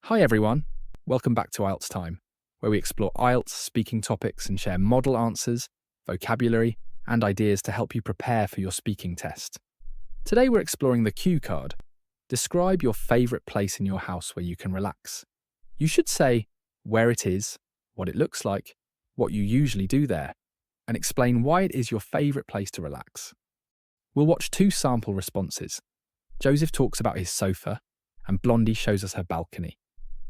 Hi everyone, welcome back to IELTS Time, where we explore IELTS speaking topics and share model answers, vocabulary, and ideas to help you prepare for your speaking test. Today we're exploring the cue card. Describe your favourite place in your house where you can relax. You should say where it is, what it looks like, what you usually do there, and explain why it is your favourite place to relax. We'll watch two sample responses. Joseph talks about his sofa, and Blondie shows us her balcony.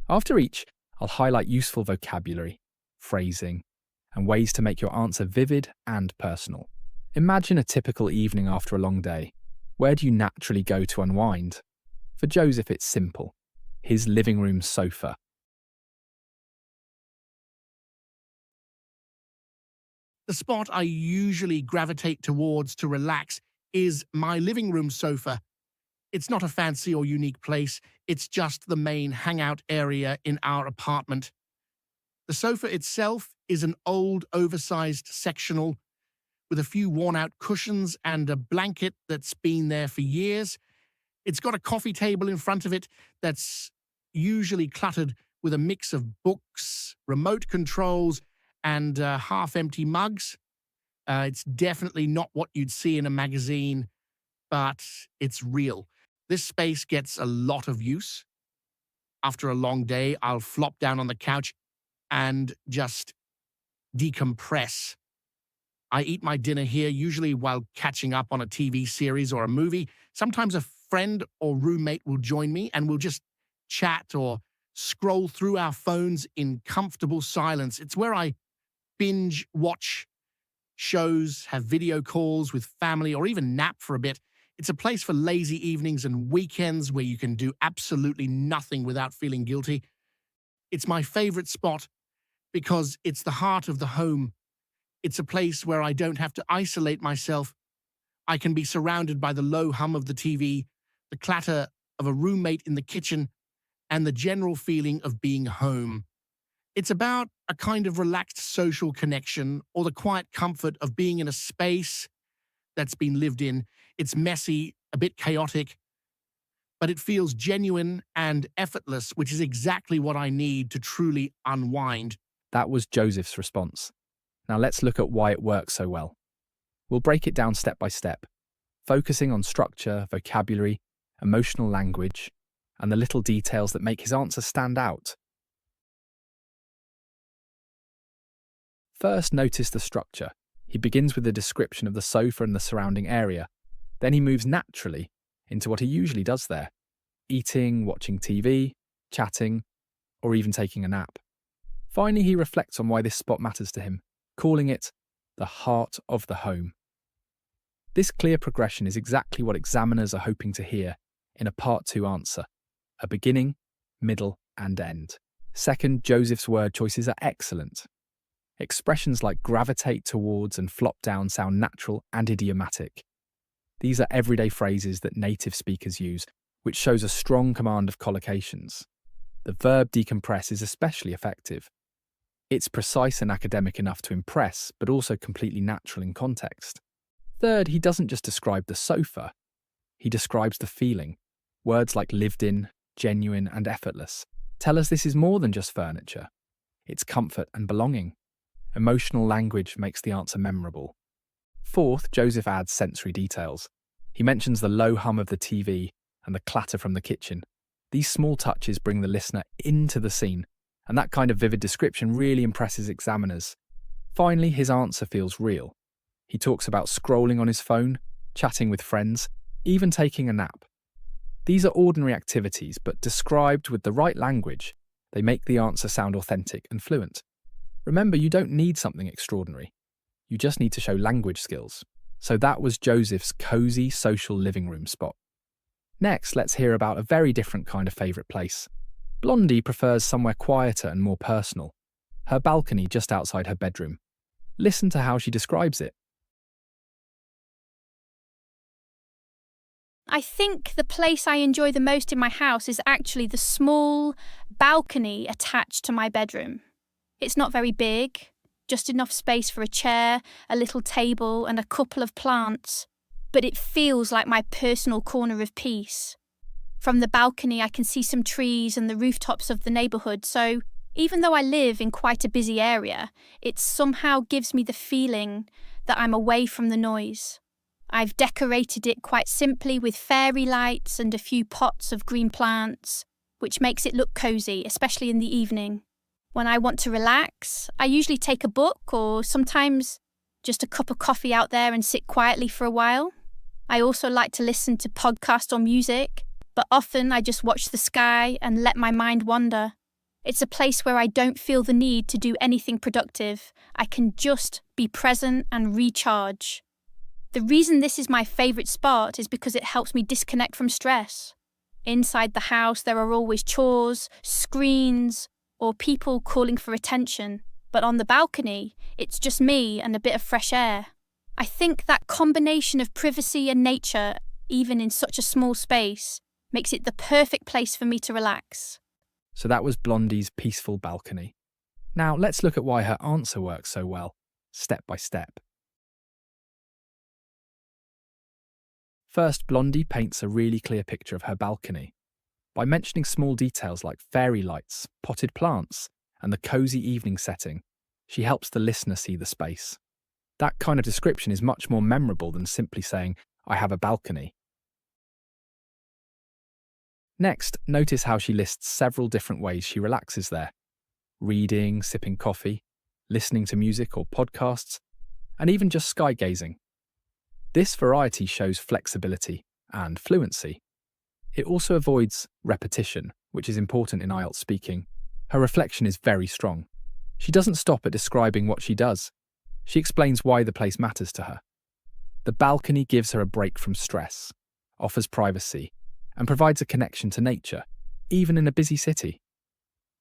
After each, I'll highlight useful vocabulary, phrasing, and ways to make your answer vivid and personal. Imagine a typical evening after a long day. Where do you naturally go to unwind? For Joseph, it's simple. His living room sofa. The spot I usually gravitate towards to relax is my living room sofa. It's not a fancy or unique place, it's just the main hangout area in our apartment. The sofa itself is an old, oversized sectional with a few worn-out cushions and a blanket that's been there for years. It's got a coffee table in front of it that's usually cluttered with a mix of books, remote controls, and half-empty mugs. It's definitely not what you'd see in a magazine, but it's real. This space gets a lot of use. After a long day, I'll flop down on the couch and just decompress. I eat my dinner here, usually while catching up on a TV series or a movie. Sometimes a friend or roommate will join me and we'll just chat or scroll through our phones in comfortable silence. It's where I binge watch shows, have video calls with family, or even nap for a bit. It's a place for lazy evenings and weekends where you can do absolutely nothing without feeling guilty. It's my favorite spot because it's the heart of the home. It's a place where I don't have to isolate myself. I can be surrounded by the low hum of the TV, the clatter of a roommate in the kitchen, and the general feeling of being home. It's about a kind of relaxed social connection or the quiet comfort of being in a space that's been lived in. It's messy, a bit chaotic, but it feels genuine and effortless, which is exactly what I need to truly unwind. That was Joseph's response. Now let's look at why it works so well. We'll break it down step by step, focusing on structure, vocabulary, emotional language, and the little details that make his answer stand out. First, notice the structure. He begins with a description of the sofa and the surrounding area. Then he moves naturally into what he usually does there: eating, watching TV, chatting, or even taking a nap. Finally, he reflects on why this spot matters to him, calling it the heart of the home. This clear progression is exactly what examiners are hoping to hear in a Part 2 answer: a beginning, middle, and end. Second, Joseph's word choices are excellent. Expressions like gravitate towards and flop down sound natural and idiomatic. These are everyday phrases that native speakers use, which shows a strong command of collocations. The verb decompress is especially effective. It's precise and academic enough to impress, but also completely natural in context. Third, he doesn't just describe the sofa, he describes the feeling. Words like lived in, genuine, and effortless tell us this is more than just furniture. It's comfort and belonging. Emotional language makes the answer memorable. Fourth, Joseph adds sensory details. He mentions the low hum of the TV and the clatter from the kitchen. These small touches bring the listener into the scene, and that kind of vivid description really impresses examiners. Finally, his answer feels real. He talks about scrolling on his phone, chatting with friends, even taking a nap. These are ordinary activities, but described with the right language, they make the answer sound authentic and fluent. Remember, you don't need something extraordinary. You just need to show language skills. So that was Joseph's cozy social living room spot. Next, let's hear about a very different kind of favourite place. Blondie prefers somewhere quieter and more personal. Her balcony just outside her bedroom. Listen to how she describes it. I think the place I enjoy the most in my house is actually the small balcony attached to my bedroom. It's not very big, just enough space for a chair, a little table, and a couple of plants, but it feels like my personal corner of peace. From the balcony, I can see some trees and the rooftops of the neighbourhood, so even though I live in quite a busy area, it somehow gives me the feeling that I'm away from the noise. I've decorated it quite simply with fairy lights and a few pots of green plants, which makes it look cosy, especially in the evening. When I want to relax, I usually take a book or sometimes just a cup of coffee out there and sit quietly for a while. I also like to listen to podcasts or music, but often I just watch the sky and let my mind wander. It's a place where I don't feel the need to do anything productive. I can just be present and recharge. The reason this is my favourite spot is because it helps me disconnect from stress. Inside the house, there are always chores, screens, or people calling for attention. But on the balcony, it's just me and a bit of fresh air. I think that combination of privacy and nature, even in such a small space, makes it the perfect place for me to relax. So that was Blondie's peaceful balcony. Now let's look at why her answer works so well, step by step. First, Blondie paints a really clear picture of her balcony. By mentioning small details like fairy lights, potted plants, and the cosy evening setting, she helps the listener see the space. That kind of description is much more memorable than simply saying, "I have a balcony." Next, notice how she lists several different ways she relaxes there. Reading, sipping coffee, listening to music or podcasts, and even just sky gazing. This variety shows flexibility and fluency. It also avoids repetition, which is important in IELTS speaking. Her reflection is very strong. She doesn't stop at describing what she does. She explains why the place matters to her. The balcony gives her a break from stress, offers privacy, and provides a connection to nature, even in a busy city.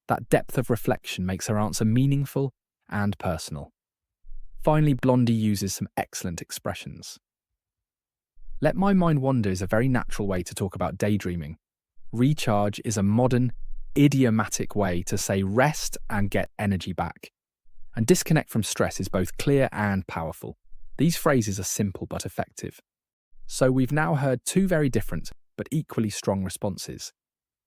That depth of reflection makes her answer meaningful and personal. Finally, Blondie uses some excellent expressions. Let my mind wander is a very natural way to talk about daydreaming. Recharge is a modern, idiomatic way to say rest and get energy back. And disconnect from stress is both clear and powerful. These phrases are simple but effective. So we've now heard two very different but equally strong responses.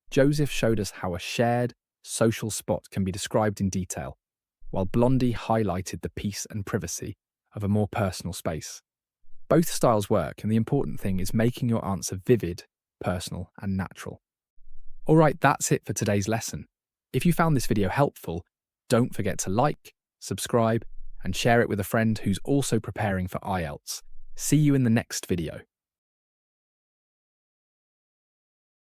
Joseph showed us how a shared, social spot can be described in detail, while Blondie highlighted the peace and privacy of a more personal space. Both styles work, and the important thing is making your answer vivid, personal, and natural. Alright, that's it for today's lesson. If you found this video helpful, don't forget to like, subscribe, and share it with a friend who's also preparing for IELTS. See you in the next video.